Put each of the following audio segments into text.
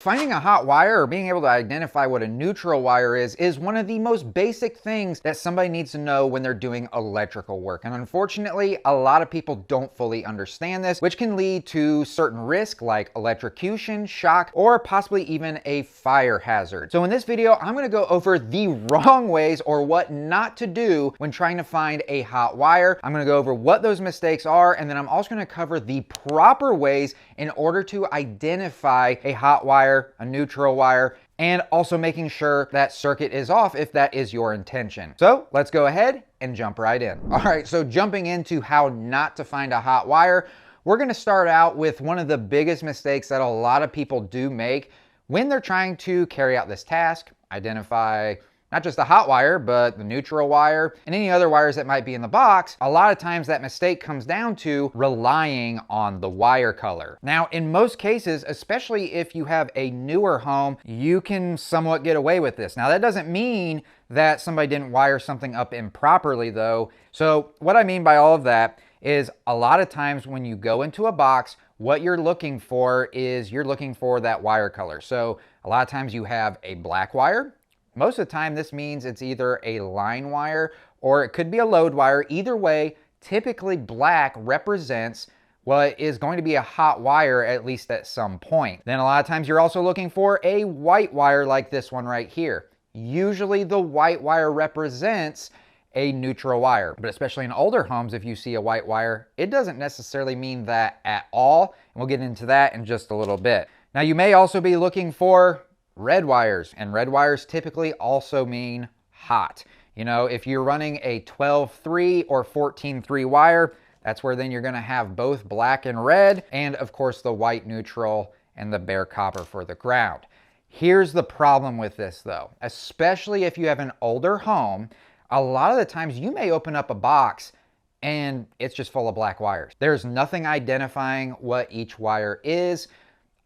Finding a hot wire or being able to identify what a neutral wire is one of the most basic things that somebody needs to know when they're doing electrical work. And unfortunately, a lot of people don't fully understand this, which can lead to certain risk like electrocution, shock, or possibly even a fire hazard. So in this video, I'm gonna go over the wrong ways or what not to do when trying to find a hot wire. I'm gonna go over what those mistakes are, and then I'm also gonna cover the proper ways in order to identify a hot wire, a neutral wire, and also making sure that circuit is off if that is your intention. So let's go ahead and jump right in. All right, so jumping into how not to find a hot wire, we're gonna start out with one of the biggest mistakes that a lot of people do make when they're trying to carry out this task, identify not just the hot wire, but the neutral wire and any other wires that might be in the box. A lot of times that mistake comes down to relying on the wire color. Now, in most cases, especially if you have a newer home, you can somewhat get away with this. Now, that doesn't mean that somebody didn't wire something up improperly though. So what I mean by all of that is a lot of times when you go into a box, what you're looking for is you're looking for that wire color. So a lot of times you have a black wire. Most of the time, this means it's either a line wire or it could be a load wire. Either way, typically black represents what is going to be a hot wire, at least at some point. Then a lot of times you're also looking for a white wire like this one right here. Usually the white wire represents a neutral wire, but especially in older homes, if you see a white wire, it doesn't necessarily mean that at all. And we'll get into that in just a little bit. Now, you may also be looking for red wires, and red wires typically also mean hot. You know, if you're running a 12-3 or 14-3 wire, that's where then you're gonna have both black and red, and of course the white neutral and the bare copper for the ground. Here's the problem with this though, especially if you have an older home, a lot of the times you may open up a box and it's just full of black wires. There's nothing identifying what each wire is.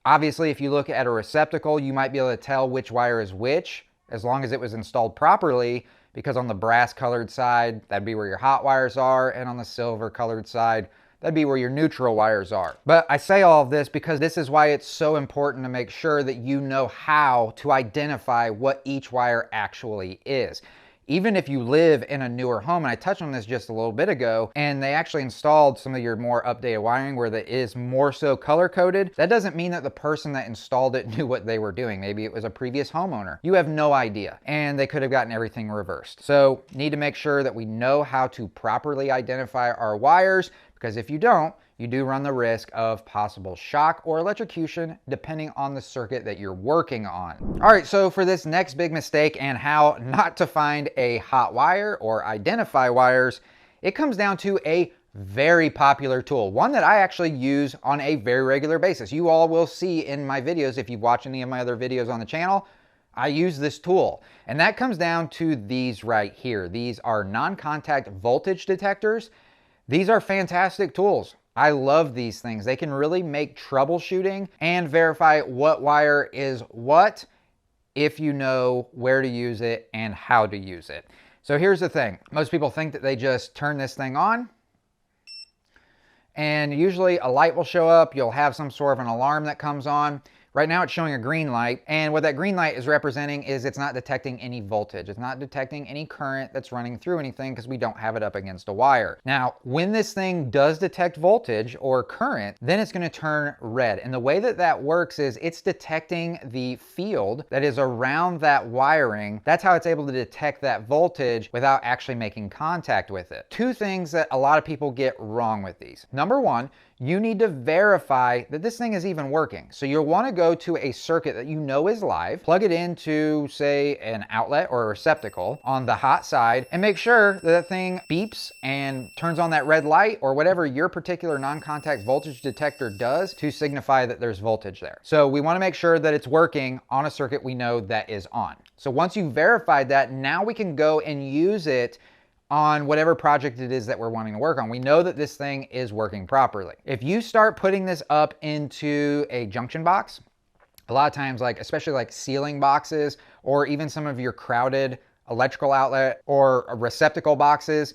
Obviously, if you look at a receptacle, you might be able to tell which wire is which, as long as it was installed properly, because on the brass colored side, that'd be where your hot wires are, and on the silver colored side, that'd be where your neutral wires are. But I say all of this because this is why it's so important to make sure that you know how to identify what each wire actually is. Even if you live in a newer home, and I touched on this just a little bit ago, and they actually installed some of your more updated wiring where that is more so color coded, that doesn't mean that the person that installed it knew what they were doing. Maybe it was a previous homeowner. You have no idea, and they could have gotten everything reversed. So need to make sure that we know how to properly identify our wires, because if you don't, you do run the risk of possible shock or electrocution depending on the circuit that you're working on. All right, so for this next big mistake and how not to find a hot wire or identify wires, it comes down to a very popular tool, one that I actually use on a very regular basis. You all will see in my videos, if you've watched any of my other videos on the channel, I use this tool, and that comes down to these right here. These are non-contact voltage detectors. These are fantastic tools. I love these things. They can really make troubleshooting and verify what wire is what if you know where to use it and how to use it. So here's the thing. Most people think that they just turn this thing on, and usually a light will show up. You'll have some sort of an alarm that comes on. Right now it's showing a green light, and what that green light is representing is it's not detecting any voltage. It's not detecting any current that's running through anything because we don't have it up against a wire. Now, when this thing does detect voltage or current, then it's gonna turn red. And the way that that works is it's detecting the field that is around that wiring. That's how it's able to detect that voltage without actually making contact with it. Two things that a lot of people get wrong with these. Number one, you need to verify that this thing is even working. So you'll want to go to a circuit that you know is live, plug it into, say, an outlet or a receptacle on the hot side, and make sure that that thing beeps and turns on that red light or whatever your particular non-contact voltage detector does to signify that there's voltage there. So we want to make sure that it's working on a circuit we know that is on. So once you've verified that, now we can go and use it on whatever project it is that we're wanting to work on. We know that this thing is working properly. If you start putting this up into a junction box, a lot of times, like especially like ceiling boxes or even some of your crowded electrical outlet or receptacle boxes,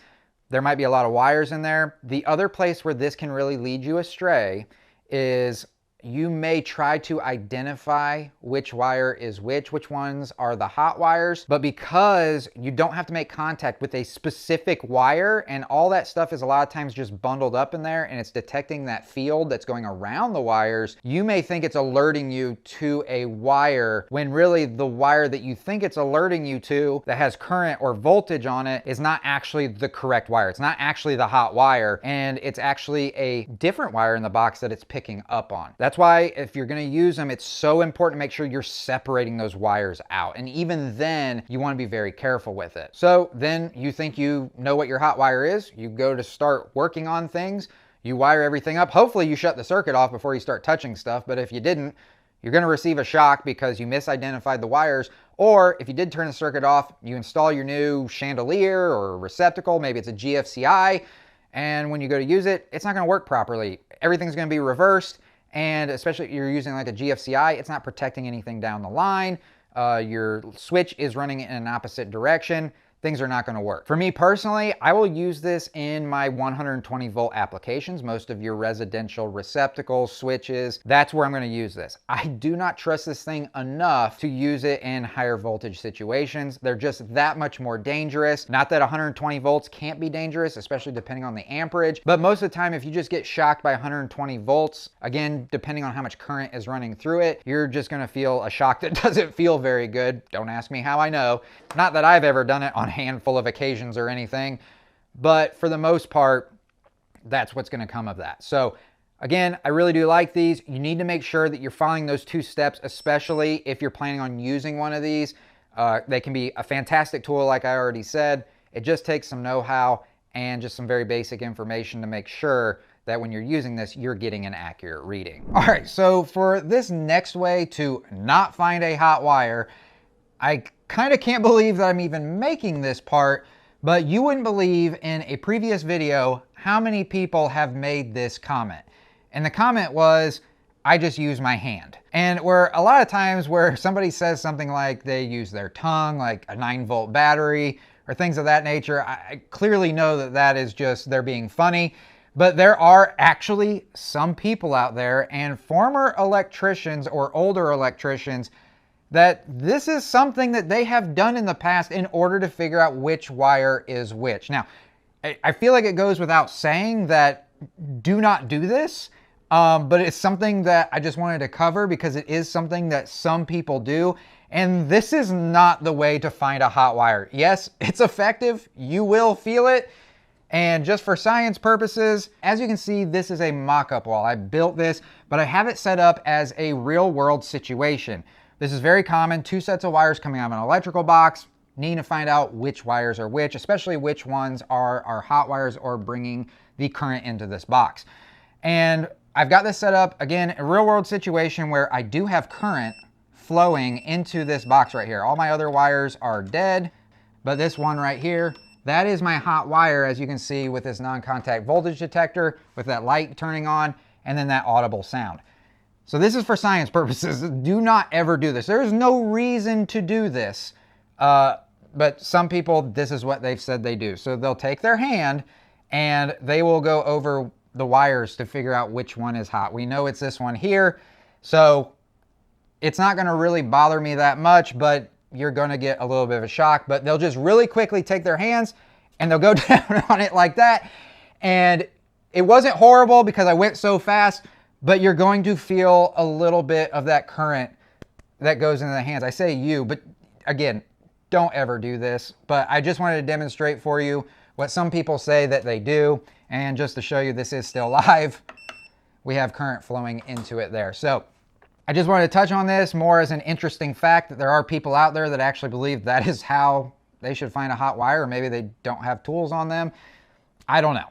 there might be a lot of wires in there. The other place where this can really lead you astray is you may try to identify which wire is which ones are the hot wires, but because you don't have to make contact with a specific wire and all that stuff is a lot of times just bundled up in there and it's detecting that field that's going around the wires, you may think it's alerting you to a wire when really the wire that you think it's alerting you to that has current or voltage on it is not actually the correct wire. It's not actually the hot wire, and it's actually a different wire in the box that it's picking up on. That's why if you're going to use them, it's so important to make sure you're separating those wires out. And even then, you want to be very careful with it. So then you think you know what your hot wire is. You go to start working on things. You wire everything up. Hopefully you shut the circuit off before you start touching stuff. But if you didn't, you're going to receive a shock because you misidentified the wires. Or if you did turn the circuit off, you install your new chandelier or receptacle. Maybe it's a GFCI. And when you go to use it, it's not going to work properly. Everything's going to be reversed. And especially if you're using like a GFCI, it's not protecting anything down the line. Your switch is running in an opposite direction. Things are not going to work. For me personally, I will use this in my 120 volt applications, most of your residential receptacles, switches. That's where I'm going to use this. I do not trust this thing enough to use it in higher voltage situations. They're just that much more dangerous. Not that 120 volts can't be dangerous, especially depending on the amperage, but most of the time, if you just get shocked by 120 volts, again, depending on how much current is running through it, you're just going to feel a shock that doesn't feel very good. Don't ask me how I know. Not that I've ever done it on a handful of occasions or anything, but for the most part, that's what's going to come of that. So again, I really do like these. You need to make sure that you're following those 2 steps, especially if you're planning on using one of these. They can be a fantastic tool, like I already said. It just takes some know-how and just some very basic information to make sure that when you're using this, you're getting an accurate reading. All right, so for this next way to not find a hot wire, I kind of can't believe that I'm even making this part, but you wouldn't believe in a previous video how many people have made this comment. And the comment was, I just use my hand. And where a lot of times where somebody says something like they use their tongue, like a 9-volt battery or things of that nature, I clearly know that that is just, they're being funny. But there are actually some people out there and former electricians or older electricians that this is something that they have done in the past in order to figure out which wire is which. Now, I feel like it goes without saying that do not do this, but it's something that I just wanted to cover because it is something that some people do. And this is not the way to find a hot wire. Yes, it's effective. You will feel it. And just for science purposes, as you can see, this is a mock-up wall. I built this, but I have it set up as a real-world situation. This is very common, 2 sets of wires coming out of an electrical box, needing to find out which wires are which, especially which ones are hot wires or bringing the current into this box. And I've got this set up, again, a real world situation where I do have current flowing into this box right here. All my other wires are dead, but this one right here, that is my hot wire, as you can see with this non-contact voltage detector, with that light turning on, and then that audible sound. So this is for science purposes. Do not ever do this. There is no reason to do this. But some people, this is what they've said they do. So they'll take their hand and they will go over the wires to figure out which one is hot. We know it's this one here. So it's not going to really bother me that much, but you're going to get a little bit of a shock. But they'll just really quickly take their hands and they'll go down on it like that. And it wasn't horrible because I went so fast, but you're going to feel a little bit of that current that goes into the hands. I say you, but again, don't ever do this. But I just wanted to demonstrate for you what some people say that they do. And just to show you this is still live, we have current flowing into it there. So I just wanted to touch on this more as an interesting fact that there are people out there that actually believe that is how they should find a hot wire, or maybe they don't have tools on them. I don't know.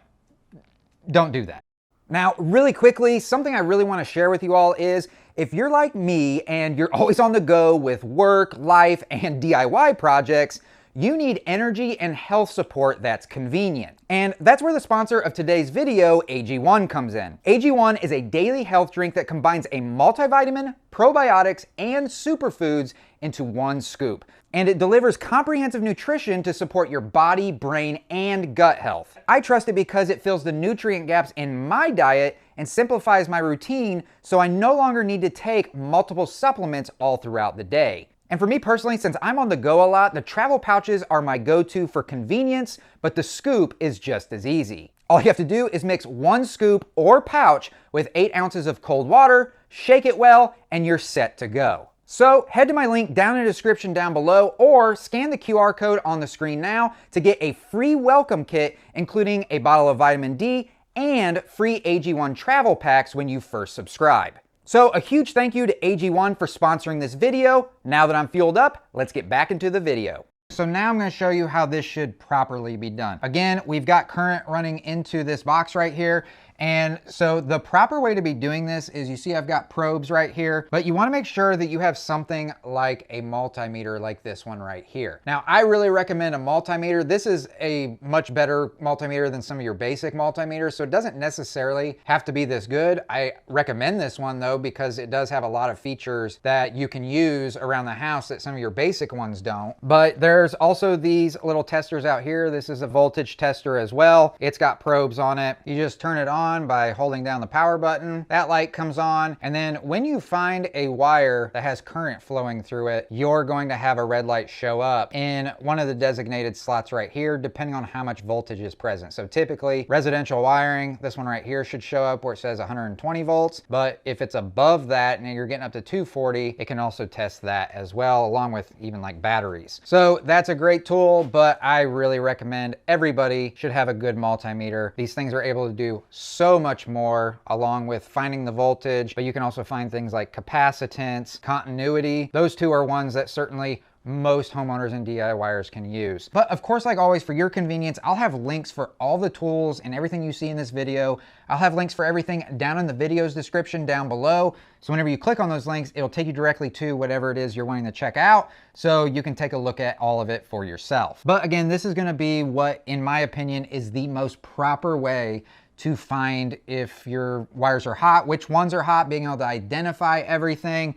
Don't do that. Now, really quickly, something I really want to share with you all is if you're like me and you're always on the go with work, life, and DIY projects, you need energy and health support that's convenient. And that's where the sponsor of today's video, AG1, comes in. AG1 is a daily health drink that combines a multivitamin, probiotics, and superfoods into one scoop. And it delivers comprehensive nutrition to support your body, brain, and gut health. I trust it because it fills the nutrient gaps in my diet and simplifies my routine, so I no longer need to take multiple supplements all throughout the day. And for me personally, since I'm on the go a lot, the travel pouches are my go-to for convenience, but the scoop is just as easy. All you have to do is mix 1 scoop or pouch with 8 ounces of cold water, shake it well, and you're set to go. So head to my link down in the description down below or scan the QR code on the screen now to get a free welcome kit, including a bottle of vitamin D and free AG1 travel packs when you first subscribe. So a huge thank you to AG1 for sponsoring this video. Now that I'm fueled up, let's get back into the video. So now I'm going to show you how this should properly be done. Again, we've got current running into this box right here. And so the proper way to be doing this is, you see I've got probes right here, but you want to make sure that you have something like a multimeter like this one right here. Now, I really recommend a multimeter. This is a much better multimeter than some of your basic multimeters, so it doesn't necessarily have to be this good. I recommend this one though, because it does have a lot of features that you can use around the house that some of your basic ones don't. But there's also these little testers out here. This is a voltage tester as well. It's got probes on it. You just turn it on by holding down the power button. That light comes on, and then when you find a wire that has current flowing through it, you're going to have a red light show up in one of the designated slots right here, depending on how much voltage is present. So typically residential wiring, this one right here should show up where it says 120 volts, but if it's above that and you're getting up to 240, it can also test that as well, along with even like batteries. So that's a great tool, but I really recommend everybody should have a good multimeter. These things are able to do so much more, along with finding the voltage, but you can also find things like capacitance, continuity. Those two are ones that certainly most homeowners and DIYers can use. But of course, like always, for your convenience, I'll have links for all the tools and everything you see in this video. I'll have links for everything down in the video's description down below. So whenever you click on those links, it'll take you directly to whatever it is you're wanting to check out, so you can take a look at all of it for yourself. But again, this is gonna be what, in my opinion, is the most proper way to find if your wires are hot, which ones are hot, being able to identify everything.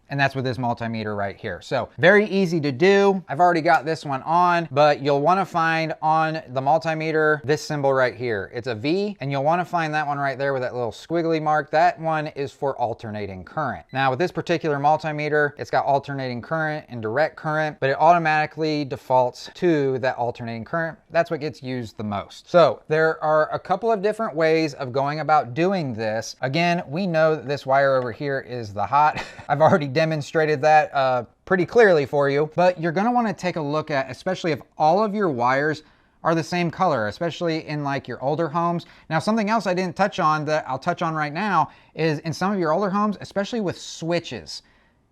And that's with this multimeter right here. So very easy to do. I've already got this one on, but you'll want to find on the multimeter this symbol right here. It's a V, and you'll want to find that one right there with that little squiggly mark. That one is for alternating current. Now with this particular multimeter, it's got alternating current and direct current, but it automatically defaults to that alternating current. That's what gets used the most. So there are a couple of different ways of going about doing this. Again, we know that this wire over here is the hot. I've already demonstrated that pretty clearly for you, but you're going to want to take a look at, especially if all of your wires are the same color, especially in like your older homes. Now, something else I didn't touch on that I'll touch on right now is in some of your older homes, especially with switches,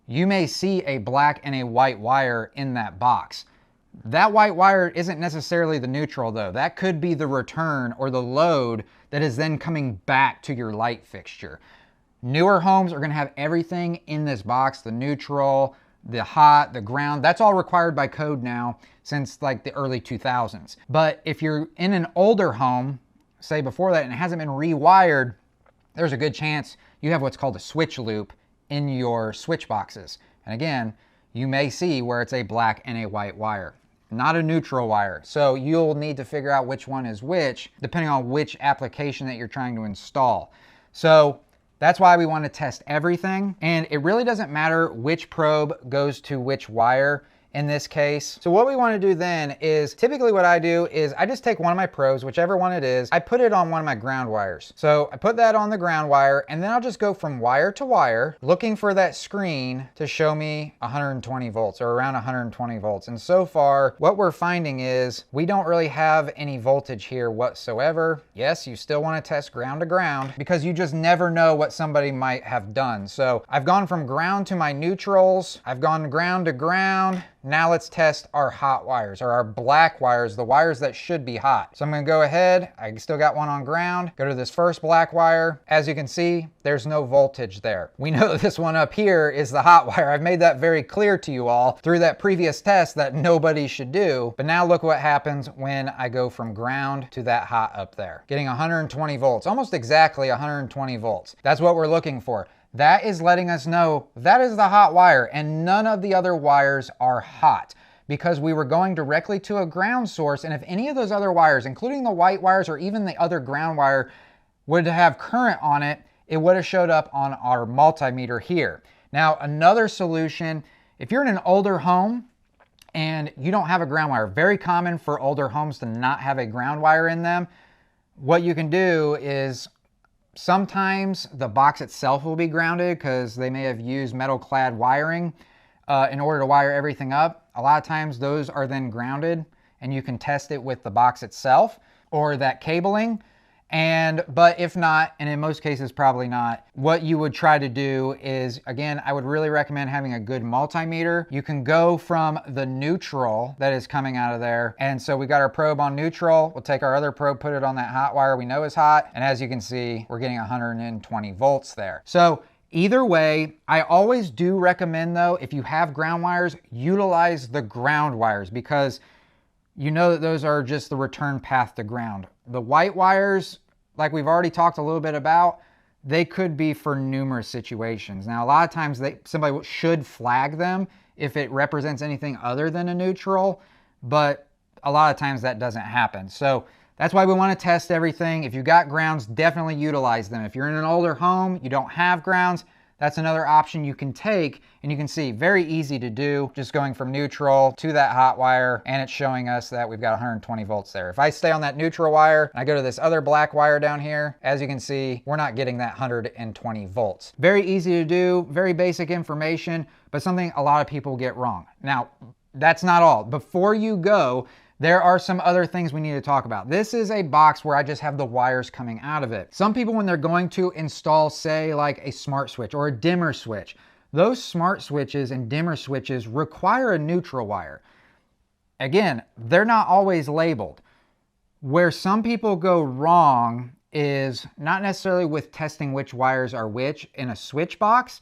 you may see a black and a white wire in that box. That white wire isn't necessarily the neutral though. That could be the return or the load that is then coming back to your light fixture. Newer homes are going to have everything in this box, the neutral, the hot, the ground. That's all required by code now since like the early 2000s. But if you're in an older home, say before that, and it hasn't been rewired, there's a good chance you have what's called a switch loop in your switch boxes. And again, you may see where it's a black and a white wire, not a neutral wire. So you'll need to figure out which one is which, depending on which application that you're trying to install. So that's why we want to test everything. And it really doesn't matter which probe goes to which wire in this case. So what we want to do then is, typically what I do is I just take one of my probes, whichever one it is, I put it on one of my ground wires. So I put that on the ground wire, and then I'll just go from wire to wire looking for that screen to show me 120 volts or around 120 volts. And so far what we're finding is we don't really have any voltage here whatsoever. Yes, you still want to test ground to ground because you just never know what somebody might have done. So I've gone from ground to my neutrals. I've gone ground to ground. Now let's test our hot wires, or our black wires, the wires that should be hot. So I'm gonna go ahead, I still got one on ground, go to this first black wire. As you can see, there's no voltage there. We know this one up here is the hot wire. I've made that very clear to you all through that previous test that nobody should do. But now look what happens when I go from ground to that hot up there. Getting 120 volts, almost exactly 120 volts. That's what we're looking for. That is letting us know that is the hot wire, and none of the other wires are hot because we were going directly to a ground source. And if any of those other wires, including the white wires or even the other ground wire, would have current on it, it would have showed up on our multimeter here. Now, another solution, if you're in an older home and you don't have a ground wire, very common for older homes to not have a ground wire in them, what you can do is sometimes the box itself will be grounded because they may have used metal clad wiring in order to wire everything up. A lot of times those are then grounded and you can test it with the box itself or that cabling. But if not, and in most cases probably not, what you would try to do is, again, I would really recommend having a good multimeter. You can go from the neutral that is coming out of there. And so we got our probe on neutral. We'll take our other probe, put it on that hot wire we know is hot. And as you can see, we're getting 120 volts there. So either way, I always do recommend though, if you have ground wires, utilize the ground wires because you know that those are just the return path to ground. The white wires, like we've already talked a little bit about, they could be for numerous situations. Now, a lot of times somebody should flag them if it represents anything other than a neutral, but a lot of times that doesn't happen. So that's why we want to test everything. If you got grounds, definitely utilize them. If you're in an older home, you don't have grounds, that's another option you can take, and you can see very easy to do, just going from neutral to that hot wire, and it's showing us that we've got 120 volts there. If I stay on that neutral wire and I go to this other black wire down here, as you can see, we're not getting that 120 volts. Very easy to do, very basic information, but something a lot of people get wrong. Now, that's not all. Before you go, there are some other things we need to talk about. This is a box where I just have the wires coming out of it. Some people, when they're going to install, say, like a smart switch or a dimmer switch, those smart switches and dimmer switches require a neutral wire. Again, they're not always labeled. Where some people go wrong is not necessarily with testing which wires are which in a switch box,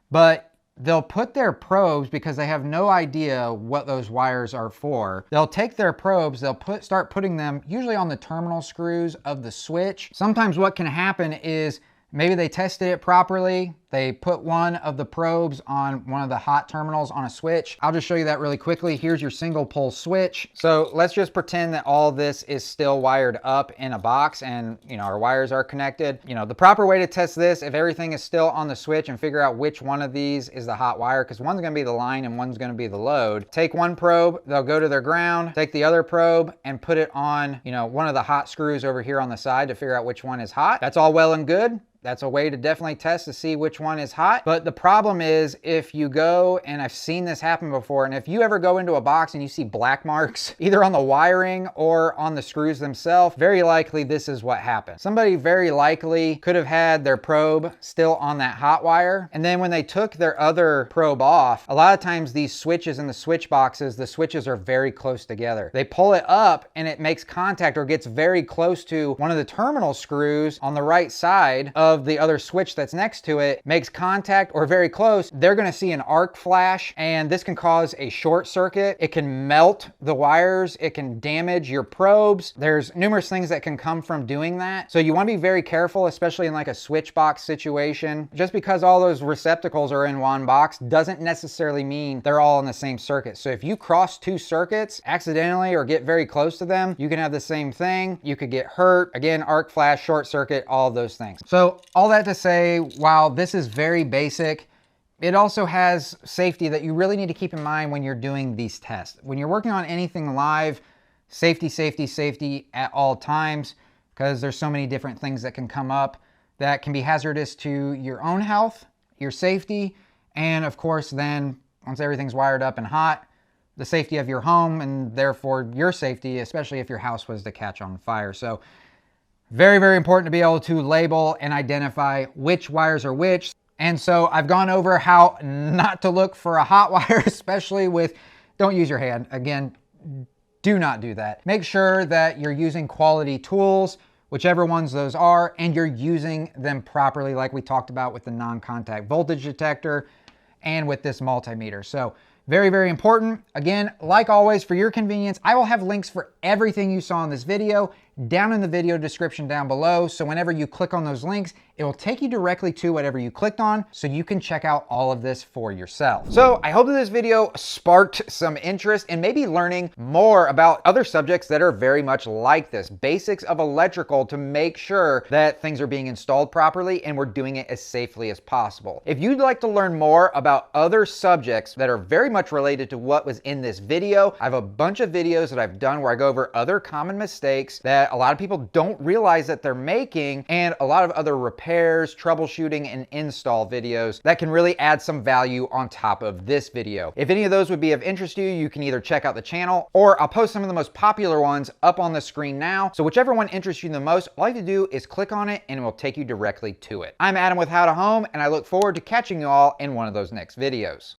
but they'll put their probes because they have no idea what those wires are for. They'll take their probes, they'll start putting them usually on the terminal screws of the switch. Sometimes what can happen is maybe they tested it properly. They put one of the probes on one of the hot terminals on a switch. I'll just show you that really quickly. Here's your single pole switch. So let's just pretend that all this is still wired up in a box and our wires are connected. The proper way to test this, if everything is still on the switch, and figure out which one of these is the hot wire, because one's gonna be the line and one's gonna be the load. Take one probe, they'll go to their ground, take the other probe and put it on, one of the hot screws over here on the side to figure out which one is hot. That's all well and good. That's a way to definitely test to see which one is hot. But the problem is if you go, and I've seen this happen before, and if you ever go into a box and you see black marks, either on the wiring or on the screws themselves, very likely this is what happened. Somebody very likely could have had their probe still on that hot wire. And then when they took their other probe off, a lot of times these switches in the switch boxes, the switches are very close together. They pull it up and it makes contact or gets very close to one of the terminal screws on the right side of the other switch that's next to it, makes contact or very close. They're going to see an arc flash, and this can cause a short circuit. It can melt the wires. It can damage your probes. There's numerous things that can come from doing that. So you want to be very careful, especially in like a switch box situation. Just because all those receptacles are in one box doesn't necessarily mean they're all in the same circuit. So if you cross two circuits accidentally or get very close to them, you can have the same thing. You could get hurt. Again, arc flash, short circuit, all of those things. So all that to say, while this is very basic, it also has safety that you really need to keep in mind when you're doing these tests. When you're working on anything live, safety, safety, safety at all times, because there's so many different things that can come up that can be hazardous to your own health, your safety, and of course then once everything's wired up and hot, the safety of your home and therefore your safety, especially if your house was to catch on fire. So very, very important to be able to label and identify which wires are which. And so I've gone over how not to look for a hot wire, especially with don't use your hand. Again, do not do that. Make sure that you're using quality tools, whichever ones those are, and you're using them properly like we talked about with the non-contact voltage detector and with this multimeter. So very, very important. Again, like always, for your convenience, I will have links for everything you saw in this video down in the video description down below. So whenever you click on those links, it will take you directly to whatever you clicked on so you can check out all of this for yourself. So I hope that this video sparked some interest in maybe learning more about other subjects that are very much like this. Basics of electrical to make sure that things are being installed properly and we're doing it as safely as possible. If you'd like to learn more about other subjects that are very much related to what was in this video, I have a bunch of videos that I've done where I go over other common mistakes that a lot of people don't realize that they're making, and a lot of other repairs, troubleshooting, and install videos that can really add some value on top of this video. If any of those would be of interest to you, you can either check out the channel, or I'll post some of the most popular ones up on the screen now. So whichever one interests you the most, all you have to do is click on it and it will take you directly to it. I'm Adam with How to Home, and I look forward to catching you all in one of those next videos.